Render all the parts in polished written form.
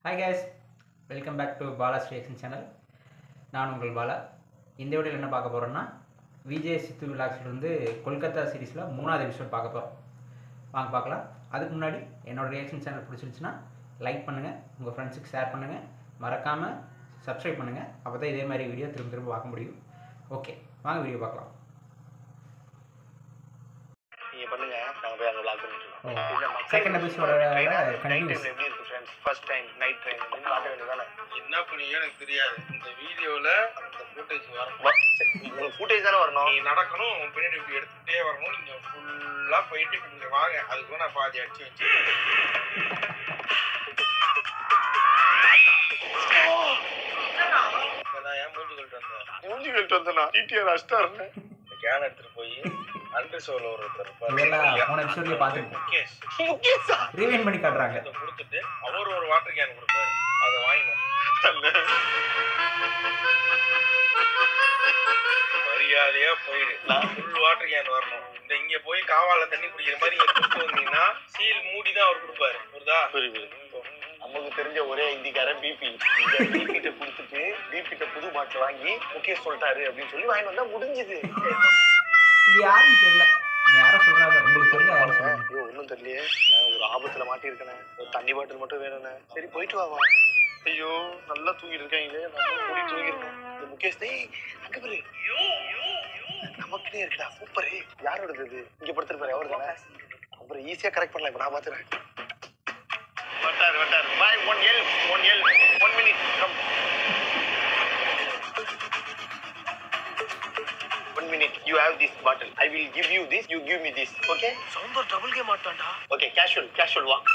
Hi guys, welcome back to Bala's reaction channel. நான் உங்கள் பாலா. இந்த வீடியோவில் என்ன பார்க்க போகிறோன்னா விஜய் சித்து விலாக்ஸ்லேருந்து கொல்கத்தா சீரீஸில் 3வது எபிசோட் பார்க்க போகிறோம். வாங்க பார்க்கலாம். அதுக்கு முன்னாடி என்னோடய ரியாக்ஷன் சேனல் பிடிச்சிருந்துச்சுன்னா லைக் பண்ணுங்கள், உங்கள் ஃப்ரெண்ட்ஸுக்கு ஷேர் பண்ணுங்கள், மறக்காமல் சப்ஸ்கிரைப் பண்ணுங்கள். அப்போ தான் இதே மாதிரி வீடியோ திரும்ப பார்க்க முடியும். ஓகே, வாங்க வீடியோ பார்க்கலாம். செகண்ட் எபிசோட continues. First time night train காட்ட வேண்டியதானே. என்ன பண்ணீங்க எனக்கு தெரியாது. இந்த வீடியோல அந்த ஃபுட்டேஜ் வரணும். உங்களுக்கு ஃபுட்டேஜ் தானே வரணும். நீ நடக்கணும், உன் பின்னாடி இப்படி எடுத்துட்டே வரணும். நீங்க ஃபுல்லா போயிட்டு நீங்க வாங்க. அதுக்கு நான் பாதி அடிச்சு வச்சு ஏன் மூஞ்சி கழிட்டு வந்தேன். டிடிஆர் அஸ்டார்னு கேன் எடுத்துட்டு போய் அண்டர் ஷோல ஒருத்தர் போன எபிசோட்ல பார்த்துருக்கோம். ரீவைண்ட் பண்ணி காட்டுறாங்க. அதை கொடுத்துட்டு அவர் ஒரு வாட்டர் கேன் கொடுப்பாரு. அதை வாங்கினோம். மரியாதையா போயிடு. ஃபுல் வாட்டர் கேன் வரணும். இந்த இங்க போய் காவால தண்ணி குடிக்கிற மாதிரி கொடுத்து வந்தீங்கன்னா சீல் மூடி தான் அவர் கொடுப்பாரு. புரியுதா? நமக்கு தெரிஞ்ச ஒரே இந்திக்காரன் பிபி. பிபிட்ட கொடுத்துட்டு பிபிட்ட புது பாட்டில் வாங்கி முகேஷ் சொல்லிட்டாரு அப்படின்னு சொல்லி வாங்கி வந்தா முடிஞ்சுது. இது யாருன்னு தெரியல. யாரும் சொல்றாங்க, உங்களுக்கு தெரியல யாரும் சொல்றாங்க. ஐயோ ஒன்றும் தெரியலையே. நான் ஒரு ஆபத்துல மாட்டியிருக்கேன். ஒரு தண்ணி பாட்டில் மட்டும் வேணும்ண்ணே. சரி போயிட்டு வாவா. ஐயோ நல்லா தூங்கிட்டு இருக்காங்களே, நம்ம கூடி தூங்கிருக்கோம். இந்த முகேஷ் அங்க பாரு, நமக்குனே இருக்குடா. சூப்பரு. யாரோடது இது? இங்க படுத்துருப்பாரு அவர் தானே. அப்புறம் ஈஸியா கரெக்ட் பண்ணலாம். இப்ப நான் பாத்துறேன். Water boy. ஒன் எல் 1 minute come. 1 minute you have this bottle. I will give you this, you give me this. Okay? சவுண்டர் டபுள் கேம் ஆட்டான்டா. Okay, casual walk.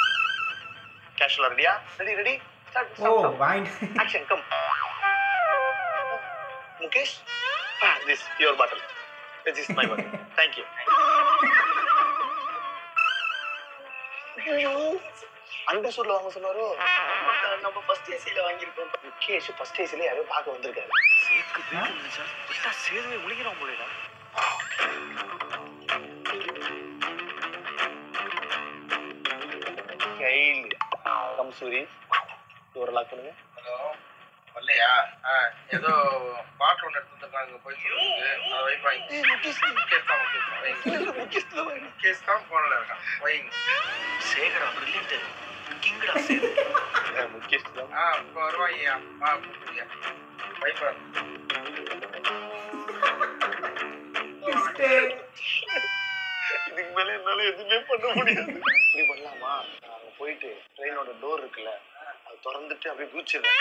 Casual ready? Start. ஓ வாங்க. Action, come. Mukesh, this your bottle. This is my bottle. Thank you. Under ஷோல வாங்க சொன்னாரோ. நம்ம first ஏசில வாங்கிருக்கோம். Mukesh first ஏசில யாரோ பார்க்க வந்திருக்காரு. சேக்கு பேக்கு சார். விட்டா சேதுவே முழிக்கிறான் போலடா. கைல் கம்சூரி டோர் லாக் பண்ணுங்க. ஹலோ வரலையா? ஏதோ பாட்டில் ஒன்று எடுத்து வந்துருக்காங்க. போய் சொல்லுங்க. அதை வைப்பாங்க. முகேஷ் தான் போன்ல இருக்கான். வைங்க. சேகரா பிரில்லியன்ட் கிங்கடா சேது. முகேஷ் தான். இப்போ வருவாய்யா. கூப்பிடுங்க. வைப்பா. இதுக்கு மேல என்னால எதுவுமே பண்ண முடியாது. இப்படி பண்ணலாமா? நாங்க போயிட்டு ட்ரெயினோட டோர் இருக்குல்ல, அது திறந்துட்டு அப்படியே குதிச்சிருவேன்.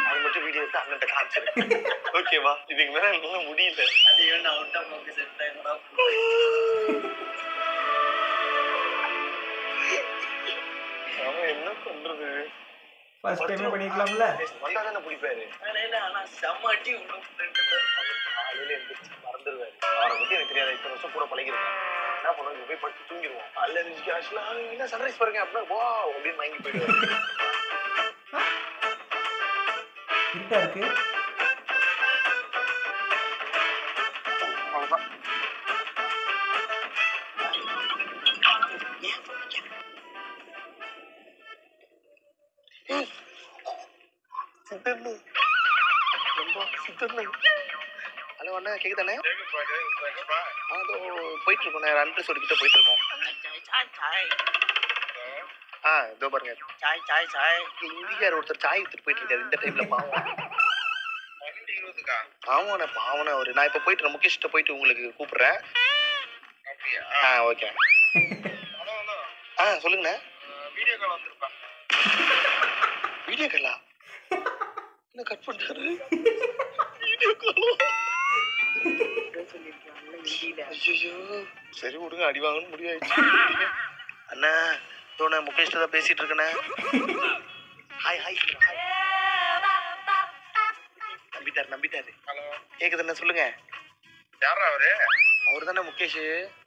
அது மட்டும் வீடியோ எடுத்து அண்ணன்ட்ட காமிச்சிருக்கேன். ஓகேவா? இதுக்கு மேல என்னால முடியல. அது நான் அவுட் ஆஃப் ஃபோக்கஸ் எடுத்தேன்டா. அவன் என்ன பண்றது? ஃபர்ஸ்ட் டைமே பண்ணிக்கலாம்ல. வந்தாதானே பிடிப்பாரு. ஆனா செம்ம அடி உள்ள காலையில எந்திரிச்சு மறந்துடுவாரு. அவரை பத்தி எனக்கு தெரியாது. இத்தனை வருஷம் கூட பழகிருக்கேன். என்ன பண்ணுவோம், போய் படுத்து தூங்கிடுவோம். அல்ல ஆக்சுவலா என்ன சன்ரைஸ் பாருங்க அப்படின்னா வா அப்படின்னு வாங்கி போயிடுவாரு. இருட்டா இருக்கு. அவ்வளவுதான். ஹலோ அண்ணா, கேக்குதானே? அதோ போயிட்டு இருக்கோம். நான் அண்டர் சொல்லிக்கிட்ட போயிட்டு இருக்கோம். இதோ பாருங்க. இந்தியார் ஒருத்தர் சாய் எடுத்துட்டு போயிட்டு இருக்காரு இந்த டைம்ல. பாவம். ஆமாண்ணா பாவனா அவரு. நான் இப்ப போயிட்டு முகேஷ்கிட்ட போயிட்டு உங்களுக்கு கூப்பிடுறேன். ஓகே. சொல்லுங்கண்ணா. வீடியோ கால் வந்திருப்பா. வீடியோ காலா? என்ன கட் பண்றாரு? வீடியோ காலா? ஐயோ சரி விடுங்க, அடி வாங்கன்னு முடிவாயிடுச்சு. அண்ணா தோண முகேஷ் தான் பேசிட்டு இருக்கேண்ணே. ஹாய் நம்பிட்டாரு. ஹலோ கேக்குதுண்ணா, சொல்லுங்க. யாரா அவரு? அவரு தானே முகேஷ்.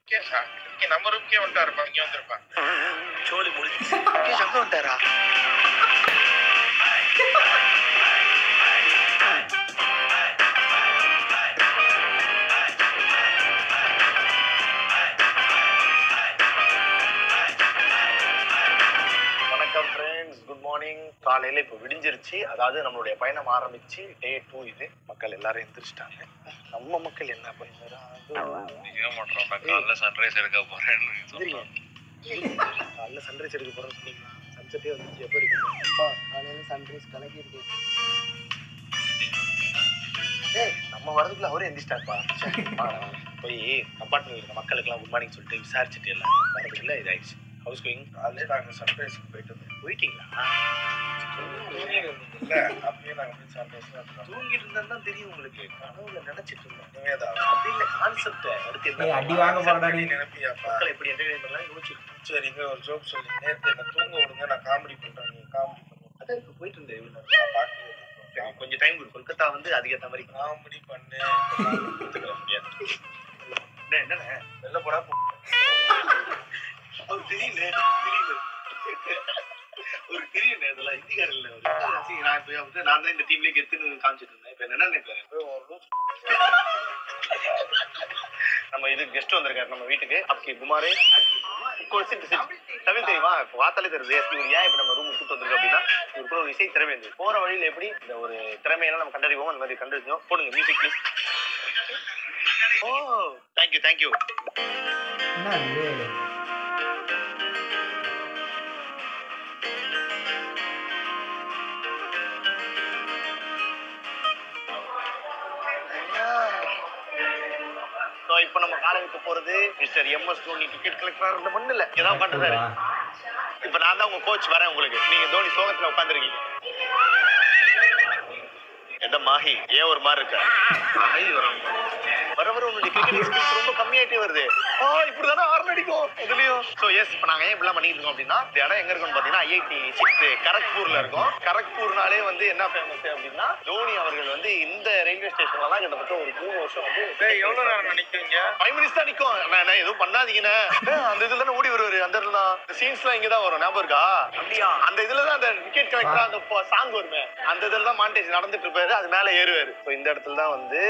முகேஷா? இங்க நம்ம ரூம்க்கே வந்துட்டாருப்பா. இங்க வந்திருப்பா. சோலி முடிச்சு. முகேஷ் அங்க வந்துட்டாரா? வணக்கம் ஃப்ரெண்ட்ஸ். Friends, good morning. காலையில இப்போ விடிஞ்சிருச்சு. அதாவது நம்மளுடைய பயணம் ஆரம்பிச்சு டே 2 இது. மக்கள் எல்லாரும் எந்திரிச்சிட்டாங்க. நம்ம மக்கள் என்ன பண்ணுறாங்க? காலைல சன்ரைஸ் எடுக்க போறேன்னு காலைல சன்ரைஸ் எடுக்க போறேன்னு சொன்னீங்களா? சன்செட்டே வந்துச்சு. எப்போ இருக்கு காலையில சன்ரைஸ் கலக்கி இருக்கு. நம்ம வரதுக்குள்ள அவரே எந்திரிச்சிட்டாப்பா. போய் அப்பார்ட்மெண்ட்ல இருக்க மக்களுக்கெல்லாம் குட் மார்னிங் சொல்லிட்டு விசாரிச்சுட்டு எல்லாம் வரதுக்குள்ள இதாயிடுச்சு. ஹவுஸ் கோயிங் காலையில நாங்கள் சன்ரைஸ்க்கு போயிட்டீங்களா? இல்ல அப்படியே நாங்க போய் சன்ரைஸ் தூங்கிட்டு இருந்தா தெரியும் உங்களுக்கு. கனவுல நினைச்சிட்டு இருந்தோம். அப்படி இல்ல கான்செப்ட் அடுத்து அடி வாங்க போறடா நீ. நினைப்பியாப்பா? மக்களை எப்படி என்டர்டெயின் பண்ணலாம் யோசிச்சு. சரிங்க, ஒரு ஜோக் சொல்லி நேற்று என்ன தூங்க விடுங்க, நான் காமெடி பண்றேன், நீங்க காமெடி பண்ணுங்க. அதான் இப்போ போயிட்டு இருந்தேன். கொஞ்சம் டைம் கொடு. கொல்கத்தா வந்து அதுக்கேற்ற மாதிரி காமெடி பண்ணு. முடியாது என்ன வெளில போடா. அவர் தெரியல ஒரு தெரியல. இதெல்லாம் இந்திக்காரர் இல்ல. நான் தான் இந்த டீம்லயே கெத்துன்னு காமிச்சிட்டு இருந்தேன். இப்ப என்ன நம்ம இது கெஸ்ட் வந்திருக்காரு நம்ம வீட்டுக்கு. அப்படி குமாரே தமிழ் தெரியுமா? இப்போ வார்த்தாலே தெரியுது. இவர் ஏன் இப்ப நம்ம ரூம் கூட்டு வந்திருக்கு அப்படின்னா, இவருக்கு ஒரு இசை திறமை இருந்து போற வழியில எப்படி இந்த ஒரு திறமையெல்லாம் நம்ம கண்டறிவோம். அந்த மாதிரி கண்டறிஞ்சோம். போடுங்க music please. Oh thank you thank you. என்ன இது? இப்ப நம்ம காலேஜுக்கு போறது mister MS Dhoni ticket collector இந்த மண்ணு இல்ல ஏதாவது உட்காந்துருக்காரு. இப்ப நான் தான் உங்க கோச் வரேன் உங்களுக்கு. நீங்க தோனி சோகத்துல உட்காந்துருக்கீங்க. எந்த மாஹி ஏன் ஒரு மாதிரி இருக்க? வர வர உங்களுடைய கிரிக்கெட் எக்ஸ்பீரியன்ஸ் ரொம்ப கம்மியாயிட்டே வருது. இப்படிதானே ஆர்ன் அடிக்கும் இதுலயும். சோ எஸ், இப்ப நாங்க ஏன் இப்படிலாம் பண்ணிட்டு இருக்கோம் அப்படின்னா, இந்த இடம் எங்க இருக்குன்னு பாத்தீங்கன்னா ஐஐடி 6 கரக்பூர்ல இருக்கும். கரக்பூர்னாலே வந்து என்ன ஃபேமஸ் அப்படின்னா, தோனி அவர்கள் வந்து இந்த ரயில்வே ஸ்டேஷன்லாம் கிட்டத்தட்ட ஒரு 3 வருஷம் வந்து எவ்வளவு நேரம் நிக்குவீங்க? 5 மினிட்ஸ் தான் நிக்கும். நான் எதுவும் பண்ணாதீங்கன்னு அந்த இதுல தானே ஓடி வருவாரு. அந்த இடத்துல தான் இந்த சீன்ஸ்லாம் இங்கதான் வரும். ஞாபகம் இருக்கா? அப்படியா? அந்த இதுலதான் அந்த டிக்கெட் கலெக்டர் அந்த சாங் வருமே. அந்த இதுல தான் மாண்டேஜ் நடந்துட்டு இருப்பாரு. அது மேல ஏறுவாரு. இந்த இடத்துல தான் வந்து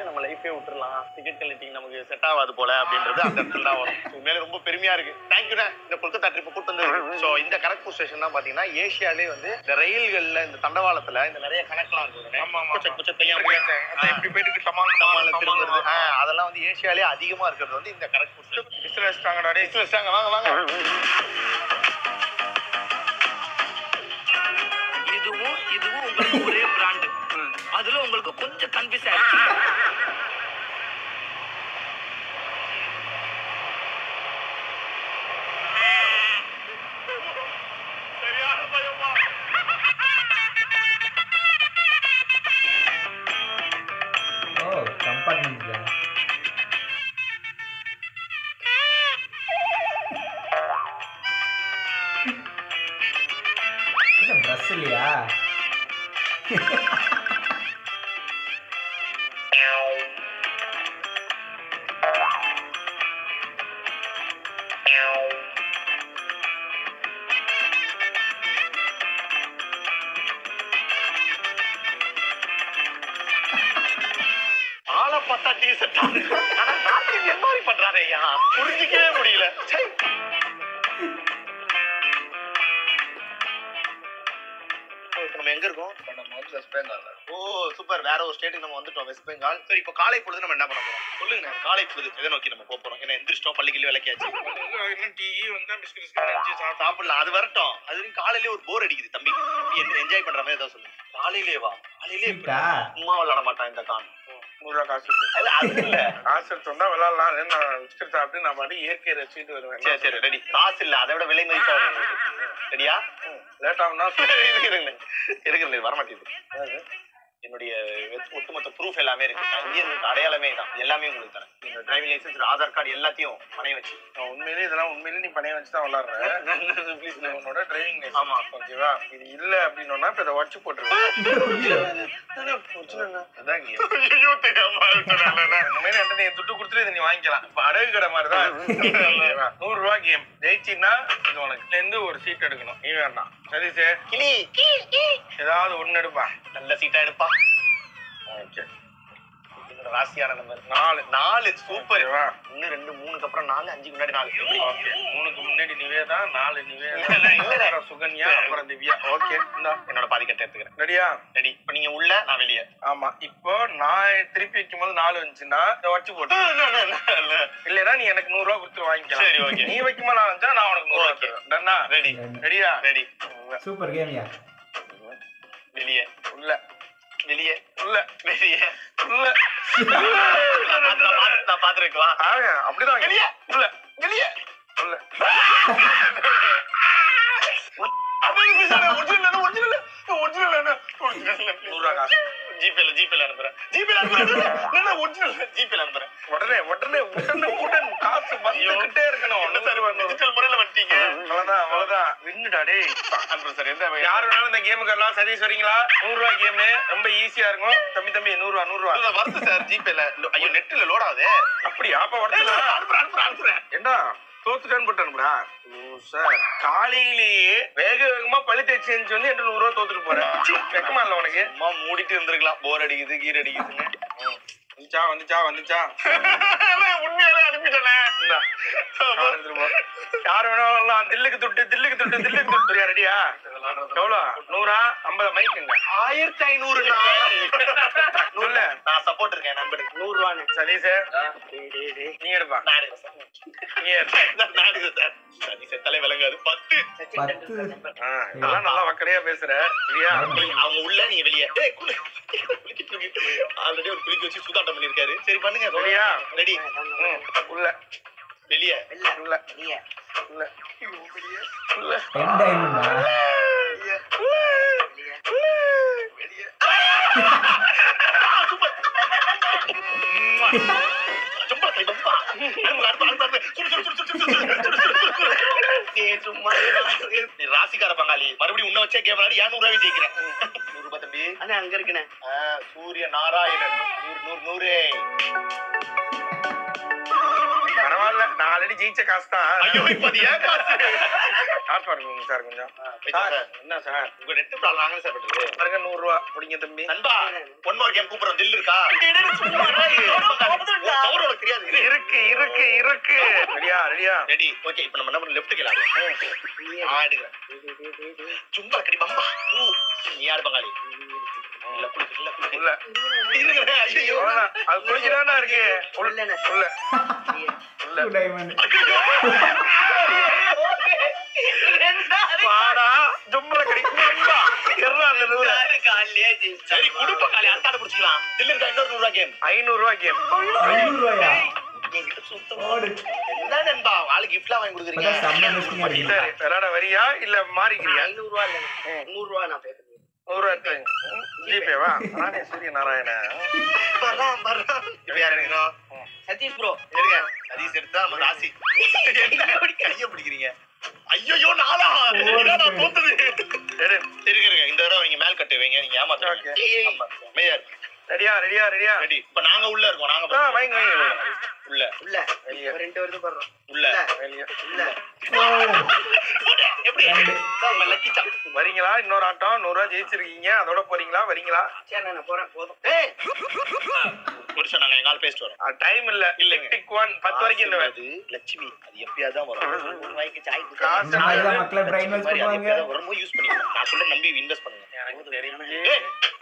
நம்ம லைஃபே விட்டுறலாம், டிக்கெட் கலெக்டிங் நமக்கு செட் ஆகாது போல அப்படின்றது அந்த இடத்துல தான் வரும். உண்மையிலே ரொம்ப பெருமையா இருக்கு. தேங்க்யூண்ணே இந்த கொல்கத்தா ட்ரிப் கூட்டு வந்து. ஸோ இந்த கரக்பூர் ஸ்டேஷன் தான் பாத்தீங்கன்னா ஏசியாலே வந்து இந்த ரயில்கள்ல இந்த தண்டவாளத்துல இந்த நிறைய கணக்கெல்லாம் இருக்கு. அதெல்லாம் வந்து ஏசியாலே அதிகமா இருக்கிறது வந்து இந்த கரக்பூர் ஸ்டேஷன். வாங்க வாங்க. இதுவும் உங்களுக்கு ஒரே பிராண்ட். அதுல உங்களுக்கு கொஞ்சம் கன்ஃபியூஸ் ஆயிடுச்சு. ஓ கம்பார்ட்மெண்ட் தான். என்ன பஸ் இல்லையா? ஆளை பார்த்தா டீசென்ட் என்ன மாதிரி பண்றாரு ஐயா, புரிஞ்சிக்கவே முடியல. நம்ம எங்க இருக்கோம்? நம்ம வந்து வெஸ்ட் பெங்கால். ஓ சூப்பர். வேற ஒரு ஸ்டேட்டுக்கு நம்ம வந்துட்டோம், வெஸ்ட் பெங்கால். சரி, இப்போ காலை பொழுது நம்ம என்ன பண்ண போறோம் சொல்லுங்க. காலை பொழுது எதை நோக்கி நம்ம போறோம்? ஏன்னா எந்திரிச்சிட்டோம், பள்ளிக்கு விளக்கியாச்சு. டீ வந்து சாப்பிடலாம், அது வரட்டும். அது காலையிலே ஒரு போர் அடிக்குது தம்பி. என்ஜாய் பண்ற மாதிரி ஏதாவது சொல்லுங்க. காலையிலேவா? காலையிலே சும்மா விளையாட மாட்டான் இந்த கான். 100 ரூபா காசு காசு எடுத்தோம்னா விளையாடலாம். நான் பிஸ்கட் சாப்பிட்டு நான் பாட்டு இயற்கையை ரசிச்சுட்டு வருவேன். சரி சரி ரெடி. காசு இல்ல, அதை விட விலை மதிப்பா ரெடியா? லேட் ஆகும்னா இருக்கிறேன் வரமாட்டேங்குது. என்னுடைய ஒட்டுமொத்த ப்ரூஃப் எல்லாமே இருக்கு. இந்தியன் அடையாளமே தான். எல்லாமே உங்களுக்கு தரேன். நீங்க டிரைவிங் லைசன்ஸ், ஆதார் கார்டு எல்லாத்தையும் பணைய வச்சு. உண்மையிலேயே இதெல்லாம் உண்மையிலேயே நீ பணைய வச்சு தான் விளாடுறேன். ப்ளீஸ் உன்னோட டிரைவிங் லைசன்ஸ். ஆமா ஓகேவா? இது இல்ல அப்படின்னா இப்ப இதை உடச்சு போட்டுருவேன். துட்டு கொடுத்துட்டு இதை நீ வாங்கிக்கலாம். இப்ப அடகு கடை மாதிரிதான். 100 ரூபா கேம். ஜெயிச்சின்னா இது உனக்கு இருந்து ஒரு சீட் எடுக்கணும். நீ வேண்டாம். சரி சார், கிளி ஏதாவது ஒண்ணு எடுப்பா. நல்ல சீட்டா எடுப்பா. ஓகே. ராசியான நம்பர் 4 4 சூப்பர். வா 1 2 3க்கு அப்புறம் 4 5க்கு முன்னாடி 4. ஓகே 3க்கு முன்னாடி நிவேதா 4 நிவேதா இல்ல. அப்புறம் சுகன்யா அப்புறம் திவ்யா. ஓகே இந்தா என்னோட பாதி கட்ட எடுத்துக்கிறேன். ரெடியா? ரெடி. இப்போ நீங்க உள்ள, நான் வெளியே. ஆமா இப்போ நான் திருப்பி வைக்கும்போது 4 வந்துச்சுன்னா இதை வச்சு போட்டு இல்லைன்னா நீ எனக்கு 100 ரூபா கொடுத்து வாங்கிக்கலாம். சரி ஓகே. நீ வைக்கும்போது நான் வந்துச்சா நான் உனக்கு 100 ரூபா தருவேன். டன்னா? ரெடி. ரெடியா? ரெடி. சூப்பர் கேமியா. வெளியே உள்ள வெளியே உள்ள வெளியே உள்ள நான் பாத்துருக்கலாம். அப்படிதான் வெளியே உள்ள வெளியே உள்ள ஜிபேல அனுப்புறேன். ஜிபேல அனுப்புறேன். உடனே உடனே உடனே உடன் காசு வந்துகிட்டே இருக்கணும். டிஜிட்டல் முறையில வந்துட்டீங்க. அவ்வளவுதான் அவ்வளவுதான் வின்னுடா டேய். அனுப்புறேன் சார். எந்த யாரு வேணாலும் இந்த கேமுக்கு வரலாம். சதீஷ் வரீங்களா? 100 ரூபாய் கேமு ரொம்ப ஈஸியா இருக்கும். தம்பி 100 ரூபா வருது சார் ஜிபேல. ஐயோ நெட்ல லோட் ஆகுது. அப்படியா? அப்ப வரலாம். அனுப்புறேன். என்ன தோத்துட்டான்னு போட்டு அனுப்புறா? சார் காலையிலேயே வேக வேகமா பழி தேய்ச்சி வந்து 100 ரூபா தோத்துட்டு போறேன். வெக்கமா இல்ல உனக்கு? அம்மா மூடிட்டு இருந்திருக்கலாம். போர் அடிக்குது கீர் அடிக்குதுன்னு. வந்துச்சா உண்மையாலே அனுப்பிட்டேன். யாரு வேணாலும் தில்லுக்கு துட்டு ரெடியா? எவ்வளோ 100 50 மைக்குங்க 1500 நான் சப்போர்ட் இருக்கேன் நண்பருக்கு. 100 ரூபான்னு. சதீஷ் நீ எடுப்பா. தலை விளங்காது. 10 இதெல்லாம் நல்லா வக்கடையா பேசுற இல்லையா? அவங்க உள்ள நீங்க வெளியே. ஆல்ரெடி ஒரு குளிக்க வச்சு சூதாட்டம் பண்ணிருக்காரு. சரி பண்ணுங்க. ரெடியா? ரெடி. உள்ள வெளியே உள்ள உள்ள உள்ள டென் டைமண்டா? ராசிக்கார பங்காளி மறுபடியும் உன்ன வச்சே கேம் விளையாடி 200 ரூபாய் ஜெயிக்கிறேன். 100 ரூபாய் தம்பி. அண்ணா அங்க இருக்குண்ணே. சூரிய நாராயணன் 100 பரவாயில்ல. நான் ஆல்ரெடி ஜெயிச்ச காசு தான். ஐயோ இப்ப அது ஏன் காசு? காசு பாருங்க சார் கொஞ்சம். சார் என்ன சார் உங்க நெட் ப்ராப்ளம் நாங்க சார் பண்றது. பாருங்க 100 ரூபா பிடிங்க தம்பி. நண்பா ஒன் மோர் கேம் கூப்பிடுறோம். தில் இருக்கா? பவர் தெரியாது. இருக்கு ரெடியா? ரெடி. ஓகே இப்போ நம்ம என்ன பண்ண லெஃப்ட் கேலாம். நான் எடுக்கிறேன். சும்மா கடி பம்பா. நீ யாரு பங்காளி? இல்ல குளிக்க உள்ள இல்லங்க. ஐயோ அது குளிக்கதானா இருக்கு. உள்ளண்ணே. உள்ள டூ டைமண்ட். பாடா ஜும்மல கடிக்கும்பா எறா அந்த 100. சரி குடு பங்காளி. அட்டாட புடிச்சுக்கலாம். தில் இருக்கா? இன்னொரு 100 ரூபாய் கேம். 500 ரூபாய் கேம். 500 ரூபாயா? என்கிட்ட சுத்தமா ஓடு. என்ன நண்பா ஆளு கிஃப்ட்லாம் வாங்கி கொடுக்குறீங்க. இப்பதான் செம்ம மிஸ்டிங்கா இருக்கு. சரி விளையாட வரியா இல்ல மாறிக்கிறியா? 500 ரூபா இல்ல 100 ரூபா நான் பே பண்ணுவேன். 100 ரூபாய் எடுத்து ஜிபேவா? நானே சூரிய நாராயண. வர்றான். இப்ப யார் எடுக்கணும்? சதீஷ் ப்ரோ எடுங்க. சதீஷ் எடுத்தா நம்ம ராசி. என்ன அப்படி கைய பிடிக்கிறீங்க? ஐயோ நாளா நான் தோத்தது. இருங்க இந்த தடவை நீங்க மேல் கட்டு வைங்க. நீங்க ஏமாத்துறீங்க. மேயர் ரெடியா? ரெடி. இப்ப நாங்க உள்ள இருக்கோம். நாங்க வைங்க உள்ள உள்ள வெளிய. 2 வருது போறோம். உள்ள வெளிய. உள்ள எப்படி நம்ம லக்கி சாப் வரீங்களா? இன்னொரு ஆட்டம் 100 ரூபாய் ஜெயிச்சிருக்கீங்க. அதோட போறீங்களா? வரீங்களா? சரி நான் போறேன் போதும். ஏய் முடிச்சா நாங்க எங்கால பேசிட்டு வரோம். டைம் இல்ல. இல்லைங்க. டிக் 1 10 வரைக்கும் இல்ல. அது லட்சுமி அது எப்பயாவது தான் வரும். 1 ரூபாய்க்கு சாய் குடி. காசு நாளைக்கு மக்களை பிரைன் வாஷ் பண்ணுவாங்க. வரும்போது யூஸ் பண்ணிக்கலாம். நான் சொல்ல நம்பி இன்வெஸ்ட் பண்ணுங்க. எனக்கு தெரியும்.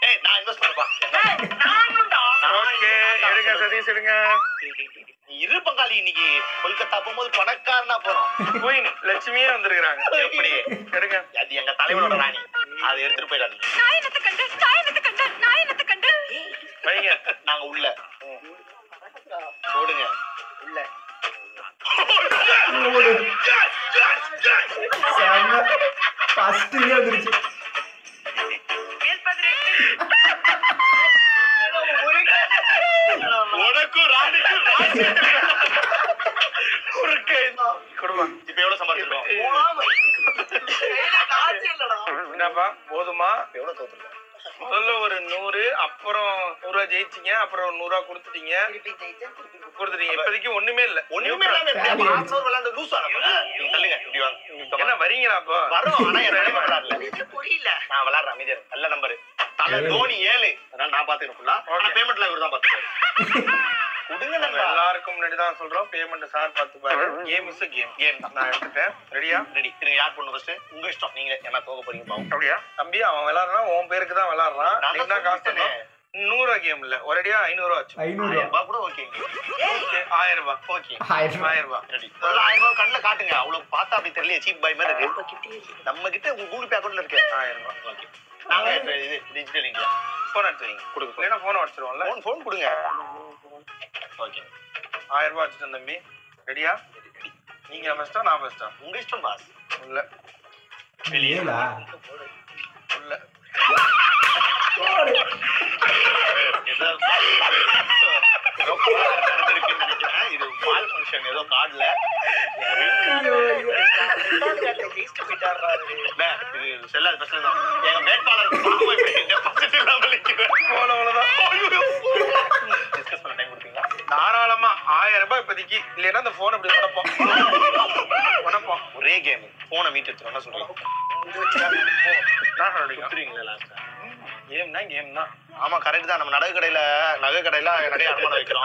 ஏய் நான் இன்வெஸ்ட் பண்ணப்பா. ஓகே எடுங்க சதீஷ் எடுங்க. இரு பங்காளி இன்னைக்கு கொல்கத்தா போகும்போது பணக்காரனா போறோம். குயின் லட்சுமியே வந்திருக்காங்க. எப்படி எடுங்க. அது எங்க தலைவனோட ராணி. அதை எடுத்துட்டு போயிடாதீங்க. வைங்க. நாங்க உள்ள போடுங்க. உள்ள ஓடு. செம்ம. ஃபர்ஸ்ட் இங்க வந்துருச்சு. உனக்கும் ராணிக்கும் ராசி. கொடுமா. இப்ப எவ்வளவு சம்பாதிச்சிருக்கோம்? என்னப்பா போதுமா? எவ்வளவு தோத்துருக்கோம்? முதல்ல ஒரு 100 அப்புறம் 100 ரூபாய் ஜெயிச்சிங்க. அப்புறம் 100 ரூபாய் கொடுத்துட்டீங்க. இப்போதைக்கு ஒண்ணுமே இல்ல. ஒண்ணுமே இல்லாம எப்படி 400 விளையாண்டு லூஸ் ஆனப்ப நீங்க தள்ளுங்க. இப்படி வாங்க. என்ன வரீங்களா? அப்போ வரோம். ஆனா என்ன விளையாடல. புரியல. நான் விளையாடுறேன். அமைதியா நல்ல நம்பர். தலை தோனி 7. அதனால அதெல்லாம் நான் பாத்துக்கிறேன் ஃபுல்லா. ஆனா பேமெண்ட்ல இவரு தான் பாத்துப்பாரு. கொடுங்க நண்பா. எல்லாருக்கும் முன்னாடி தான் சொல்றோம், பேமெண்ட் சார் பாத்துப்பாரு. கேம் இஸ் கேம் தான். நான் எடுத்துட்டேன். ரெடியா? ரெடி. நீங்க யார் பண்ணு ஃபர்ஸ்ட்? உங்க இஷ்டம். நீங்க என்ன தோக போறீங்க பாவம். அப்படியா? தம்பி அவன் விளையாடுறான், உன் பேருக்கு தான் விளையாடுறான். நீ தான் காசு தரணும். 100 ரூபா கேம் இல்ல, ஒரேடியா 500 ரூபா ஆச்சு. 500 ரூபாய் கூட ஓகே. ஓகே 1000 ரூபாய். ஓகே 1000 ரூபாய். ரெடி. 1000 ரூபாய் கண்ணுல காட்டுங்க. அவ்வளவு பார்த்தா அப்படி தெரியல, சீப் பாய் மாதிரி இருக்கு. நம்ம கிட்ட உங்க கூகுள் பே அக்கவுண்ட்ல இருக்கு 1000 ரூபாய். ஓகே. நாங்க இது டிஜிட்டல் இந்தியா. போன் எடுத்து வைங்க. கொடுங்க. இல்லைன்னா போனை வச்சிருவோம்ல. ஃபோன் கொடுங்க. ஓகே 1000 ரூபாய் வச்சுட்டேன் தம்பி. ரெடியா? நீங்க ஃபர்ஸ்டா நான் ஃபர்ஸ்டா? உங்க இஷ்டம் பாஸ். உள்ள ஏலா உள்ள ஏதோ நடந்திருக்குன்னு நினைக்கிறேன். இது மால் ஃபங்க்ஷன் ஏதோ கார்டுல இது செல்லாது பிரச்சனை தான். எங்க வேட்பாளர் டெபாசிட் இல்லாம நிக்கிறேன். அவ்வளவுதான். டிஸ்கஸ் பண்ண டைம் கொடுப்பீங்களா? தாராளமா 1000 ரூபாய் இப்போதைக்கு. இல்லைன்னா அந்த போன் இப்படி உடப்போம். ஒரே கேம் போனை மீட் எடுத்துருவோம் சொல்றீங்க. கொடுத்துருவீங்களா லாஸ்ட்? கேம்னா கேம் தான். ஆமா கரெக்ட் தான். நம்ம நகை கடையில நிறைய அடமானம் வைக்கிறோம்.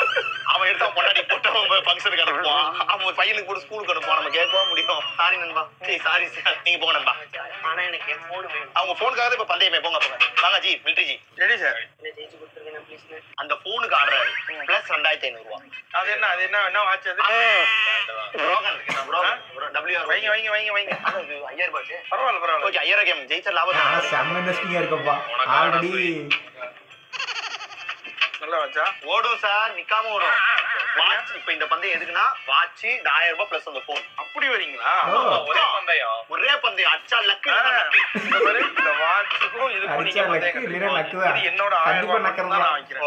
அவன் எடுத்தா பொண்டாடி போட்டு அவன் ஃபங்க்ஷனுக்கு அனுப்புவான். அவன் பையனுக்கு கூட ஸ்கூலுக்கு அனுப்புவான். நம்ம கேட்கவும் முடியும். சாரி நண்பா. சரி சாரி சார், நீங்க போங்க நண்பா. ஆனா எனக்கு என் போன் வேணும். அவங்க போனுக்காக இப்ப பந்தயமே போங்க வாங்க G military G. Ready sir. என்ன ஜெயிச்சு கொடுத்துருங்க ப்ளீஸ். அந்த போனுக்கு ஆடுறாரு பிளஸ் 2500 ரூபாய். அது என்ன வாட்ச் அது? வைங்க. 5000 ரூபாய். பரவாயில்ல. ஓகே 5000 கேம் ஜெயிச்சர் லாபம். செம்ம இன்ட்ரெஸ்டிங்கா இருக்கப்பா. ஆல்ரெடி நல்லா வச்சா ஓடும் சார், நிக்காம ஓடும். வாட்ச் இப்ப இந்த பந்தயம் எதுக்குன்னா வாட்ச் 1000 ரூபாய் பிளஸ் அந்த போன். அப்படி வரீங்களா? ஒரே பந்தயம் அச்சா லக்கு. இந்த மாதிரி இந்த வாட்சுக்கும் இதுக்கும் நீங்க இது என்னோட 1000 ரூபாய் மட்டும் தான் நான் வைக்கிறேன்.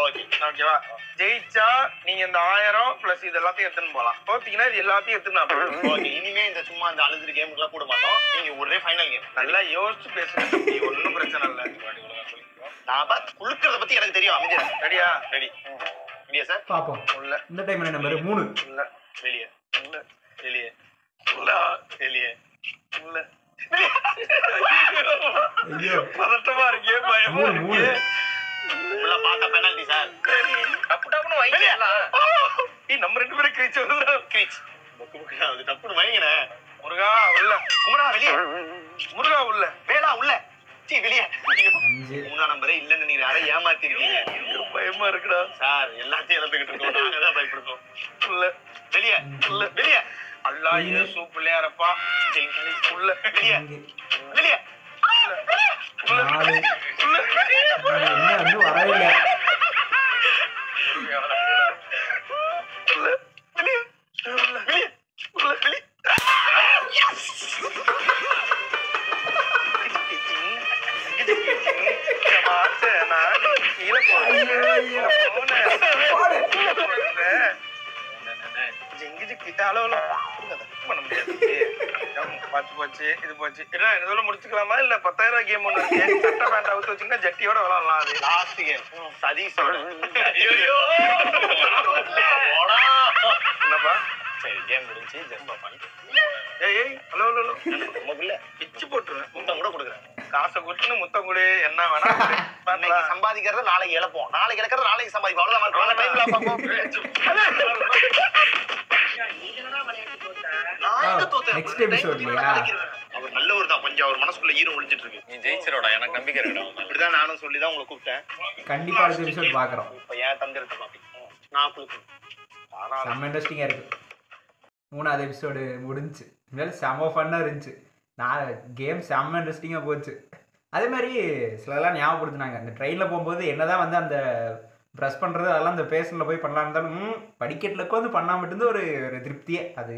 ஓகேவா? ஜெயிச்சா நீங்க இந்த 1000 பிளஸ் இது எல்லாத்தையும் எடுத்துன்னு போலாம். தோத்தீங்கன்னா இது எல்லாத்தையும் எடுத்துன்னு ஓகே. இனிமே இந்த சும்மா அந்த அழுது கேமுக்கு எல்லாம் கூட மாட்டோம். நீங்க ஒரே ஃபைனல் கேம். நல்லா யோசிச்சு பேசுங்க. ஒன்னும் பிரச்சனை இல்ல. நான் குளுக்கிறத பத்தி எனக்கு தெரியும். அமைதியா ரெடியா? ரெடி. ரெடியா சார்? பாப்போம். உள்ள இந்த டைம் என்ன நம்பர் 3? உள்ள வெளியே உள்ள வெளியே உள்ள வெளியே உள்ள. ஐயோ பதட்டமா இருக்கே, பயமா 3 இருக்கு. உள்ள பார்த்தா பெனல்டி சார். டப்புன்னு வைக்கலாம். நம்ம 2 பேரும் கிரீச் வருது. கிரீச் அது டப்புன்னு வைங்கண்ணே. முருகா உள்ள. குமரா வெளியே. முருகா உள்ள. வேளா உள்ள. சீ வெளியே. 5 மூணாம் நம்பரே இல்லன்னு நீங்க யாரை ஏமாத்திருக்கீங்க. பயமா இருக்குடா சார். எல்லாத்தையும் இழந்துகிட்டு இருக்கோம். நாங்க தான் பயப்படுறோம். உள்ள. வெளியே உள்ள வெளியே. அல்லா இது சூப்பர்ல யாரப்பா. உள்ள. வெளியே வெளியே உள்ள. 4 உள்ள. என்ன இன்னும் வரவே இல்லை. உள்ள. வெளியே. உள்ள. வெளியே உள்ள வெளியே. போச்சு இது போச்சு. என்ன இதோட முடிச்சுக்கலாமா? இல்ல 10000 ரூபாய் கேம் ஒண்ணு இருக்கு. சட்டை பேண்ட் அவுத்து வச்சீங்கன்னா ஜட்டியோட விளையாடலாம். அது லாஸ்ட் கேம் சதீஷோட. என்னப்பா? சரி கேம் முடிஞ்சு ஜஸ்ட் ஃபார் ஃபன். ஏய் ஹலோ நமக்குள்ள பிச்சு போட்டுருவேன். முத்தம் கூட கொடுக்குறேன். காசை கொடுத்துன்னு முத்தம் கொடு. என்ன வேணா இன்னைக்கு சம்பாதிக்கிறத நாளைக்கு இழப்போம். நாளைக்கு இழக்கிறத நாளைக்கு சம்பாதிப்போம். அவ்வளவுதான். டைம்ல பார்ப்போம். நெக்ஸ்ட் எபிசோட் இல்லையா? அவர் நல்லவர் தான். கொஞ்சம் அவர் மனசுக்குள்ள ஈரம் ஒளிஞ்சிட்டு இருக்கு. நீ ஜெயிச்சிரோடா, எனக்கு நம்பிக்கை இருக்குடா. இப்படிதான் நானும் சொல்லிதான் உங்களை கூப்பிட்டேன். கண்டிப்பா அடுத்த எபிசோட் பாக்குறோம். இப்ப ஏன் தந்திரத்தை பாப்பி நான் குளிக்கணும். செம்ம இன்ட்ரெஸ்டிங்கா இருக்கு. 3வது எபிசோடு முடிஞ்சு. இனிமேல் செம்ம ஃபன்னாக இருந்துச்சு. நான் கேம் செம்ம இன்ட்ரெஸ்டிங்காக போச்சு. அதே மாதிரி சிலதெல்லாம் ஞாபகப்படுத்தினாங்க. அந்த ட்ரெயினில் போகும்போது என்னதான் வந்து அந்த ப்ரெஸ் பண்ணுறது அதெல்லாம் அந்த பேஷனில் போய் பண்ணலான்னு இருந்தாலும் படிக்கட்டில் உட்காந்து பண்ணால் மட்டும்தான் ஒரு திருப்தியே. அது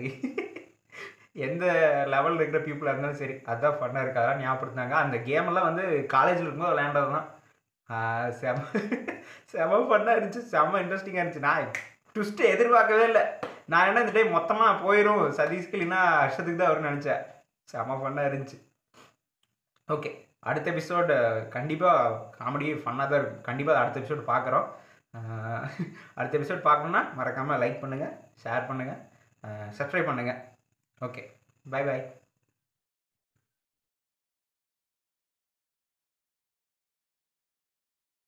எந்த லெவலில் இருக்கிற பீப்புளாக இருந்தாலும் சரி அதுதான் ஃபன்னாக இருக்குது. அதெல்லாம் ஞாபகப்படுத்தினாங்க. அந்த கேமெல்லாம் வந்து காலேஜில் இருக்கும்போது விளையாண்டது தான். செம ஃபன்னாக இருந்துச்சு. செம்ம இன்ட்ரெஸ்டிங்காக இருந்துச்சு. நான் ட்விஸ்ட்டு எதிர்பார்க்கவே இல்லை. நான் என்ன இந்த டைம் மொத்தமாக போயிடும் சதீஷ்க்கு இல்லைன்னா ஹர்ஷத்துக்கு தான் வரும்னு நினச்சேன். செம ஃபன்னாக இருந்துச்சு. ஓகே, அடுத்த எபிசோடு கண்டிப்பாக காமெடி ஃபன்னாக தான் இருக்கும். கண்டிப்பாக அடுத்த எபிசோடு பார்க்குறோம். அடுத்த எபிசோட் பார்க்கணுன்னா மறக்காமல் லைக் பண்ணுங்கள், ஷேர் பண்ணுங்கள், சப்ஸ்கிரைப் பண்ணுங்கள். Okay, bye bye.